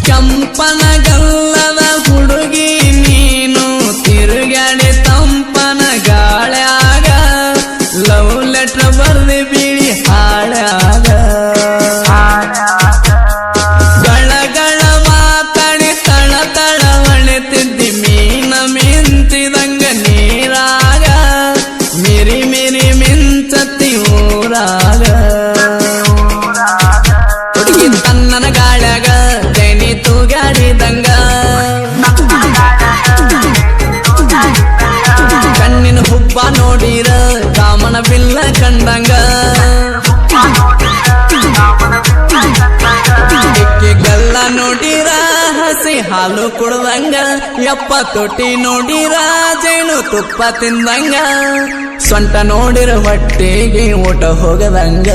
ಕೆಂಪನ ಗಲ್ಲದ ಹುಡುಗಿ ನೀನು ತಿರುಗಾಡಿ ತಂಪನ ಗಾಳ್ಯಾಗ love letter ಬರ್ದಿ ಬಿಳಿ ಹಾಳ್ಯಾಗ ಗಳಗಳ ಮಾತಾಡಿ ತಳ ತಳ ಹೊಳೆತಿದ್ದಿ ಮೀನ ಮಿಂಚಿದಂಗ ನೀರಾಗ ಮಿರಿ ಮಿರಿ ಮಿಂಚತಿ ಊರಾಗ ಹುಡುಗಿ ತನ್ನನ ಗಾಳ್ಯಾಗ ತೆನಿ ತೂಗಾಡಿದಂಗ ಕಣ್ಣಿನ ಹುಬ್ಬ ನೋಡಿರ ಕಾಮನ ಬಿಲ್ಲ ಕಂಡಂಗ ಗಲ್ಲ ನೋಡಿರ ಹಸಿ ಹಾಲು ಕುಡ್ದಂಗ ಯಪ್ಪ ತೊಟ್ಟಿ ನೋಡಿರ ಜೇನು ತುಪ್ಪ ತಿಂದಂಗ ಸೊಂಟ ನೋಡಿರ ಹೊಟ್ಟೆಗೆ ಊಟ ಹೋಗದಂಗ